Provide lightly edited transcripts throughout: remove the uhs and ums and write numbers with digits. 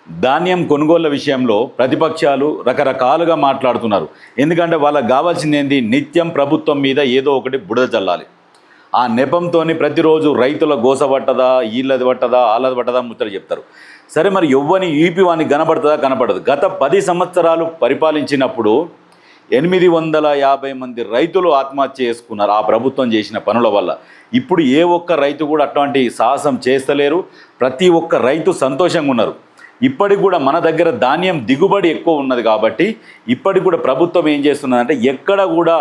ధాన్యం కొనుగోళ్ల విషయంలో ప్రతిపక్షాలు రకరకాలుగా మాట్లాడుతున్నారు. ఎందుకంటే వాళ్ళకి కావాల్సింది ఏంది, నిత్యం ప్రభుత్వం మీద ఏదో ఒకటి బుడద చల్లాలి. ఆ నెపంతో ప్రతిరోజు రైతుల గోస పట్టదా, వీళ్ళది పట్టదా, వాళ్ళది పట్టదా ముచ్చట చెప్తారు. సరే, మరి ఎవ్వని ఈపి వానికి కనపడుతుందా? కనపడదు. గత 10 సంవత్సరాలు పరిపాలించినప్పుడు 850 మంది రైతులు ఆత్మహత్య చేసుకున్నారు ఆ ప్రభుత్వం చేసిన పనుల వల్ల. ఇప్పుడు ఏ ఒక్క రైతు కూడా అటువంటి సాహసం చేస్తలేరు. ప్రతి ఒక్క రైతు సంతోషంగా ఉన్నారు. ఇప్పటికి కూడా మన దగ్గర ధాన్యం దిగుబడి ఎక్కువ ఉన్నది కాబట్టి ఇప్పటికి కూడా ప్రభుత్వం ఏం చేస్తున్నదంటే ఎక్కడ కూడా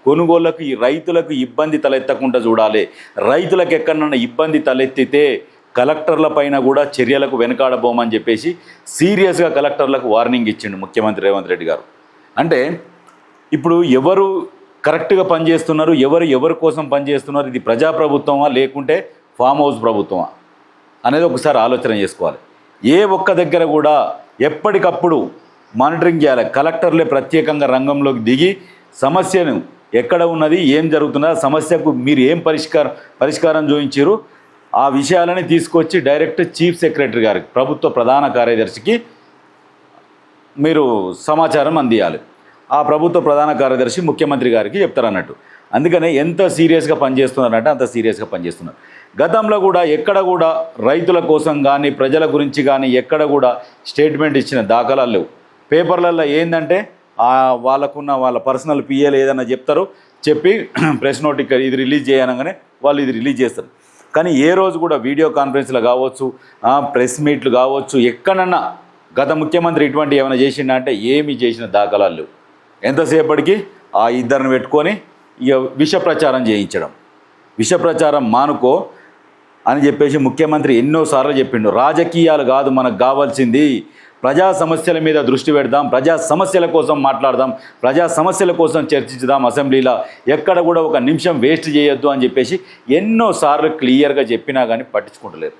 కొనుగోళ్లకు ఈ రైతులకు ఇబ్బంది తలెత్తకుండా చూడాలి. రైతులకు ఎక్కడన్నా ఇబ్బంది తలెత్తితే కలెక్టర్ల పైన కూడా చర్యలకు వెనకాడబోమని చెప్పేసి సీరియస్గా కలెక్టర్లకు వార్నింగ్ ఇచ్చిండు ముఖ్యమంత్రి రేవంత్ రెడ్డి గారు. అంటే ఇప్పుడు ఎవరు కరెక్ట్గా పనిచేస్తున్నారు, ఎవరి కోసం పనిచేస్తున్నారు, ఇది ప్రజాప్రభుత్వమా లేకుంటే ఫామ్ హౌస్ ప్రభుత్వమా అనేది ఒకసారి ఆలోచన చేసుకోవాలి. ఏ ఒక్క దగ్గర కూడా ఎప్పటికప్పుడు మానిటరింగ్ చేయాలి. కలెక్టర్లే ప్రత్యేకంగా రంగంలోకి దిగి సమస్యను ఎక్కడ ఉన్నది, ఏం జరుగుతున్నా, సమస్యకు మీరు ఏం పరిష్కారం చూపించారు ఆ విషయాలని తీసుకొచ్చి డైరెక్ట్ చీఫ్ సెక్రటరీ గారికి, ప్రభుత్వ ప్రధాన కార్యదర్శికి మీరు సమాచారం అందియాలి. ఆ ప్రభుత్వ ప్రధాన కార్యదర్శి ముఖ్యమంత్రి గారికి చెప్తారన్నట్టు. అందుకనే ఎంత సీరియస్గా పనిచేస్తున్నారంటే అంత సీరియస్గా పనిచేస్తున్నారు. గతంలో కూడా ఎక్కడ కూడా రైతుల కోసం కానీ ప్రజల గురించి కానీ ఎక్కడ కూడా స్టేట్మెంట్ ఇచ్చిన దాఖలాలు లేవు. పేపర్లలో ఏంటంటే వాళ్ళ పర్సనల్ పిఏలు ఏదైనా చెప్తారు, చెప్పి ప్రెస్ నోట్ ఇది రిలీజ్ చేయనగానే వాళ్ళు ఇది రిలీజ్ చేస్తారు. కానీ ఏ రోజు కూడా వీడియో కాన్ఫరెన్స్లు కావచ్చు, ప్రెస్ మీట్లు కావచ్చు, ఎక్కడన్నా గత ముఖ్యమంత్రి ఇటువంటి ఏమైనా చేసిండా అంటే ఏమీ చేసిన దాఖలాలు లేవు. ఎంతసేపటికి ఆ ఇద్దరిని పెట్టుకొని ఇక విష ప్రచారం చేయించడం. విష ప్రచారం మానుకో అని చెప్పేసి ముఖ్యమంత్రి ఎన్నోసార్లు చెప్పిండు. రాజకీయాలు కాదు మనకు కావాల్సింది, ప్రజా సమస్యల మీద దృష్టి పెడదాం, ప్రజా సమస్యల కోసం మాట్లాడదాం, ప్రజా సమస్యల కోసం చర్చించుదాం అసెంబ్లీలో, ఎక్కడ కూడా ఒక నిమిషం వేస్ట్ చేయొద్దు అని చెప్పేసి ఎన్నోసార్లు క్లియర్గా చెప్పినా కానీ పట్టించుకుంటలేరు.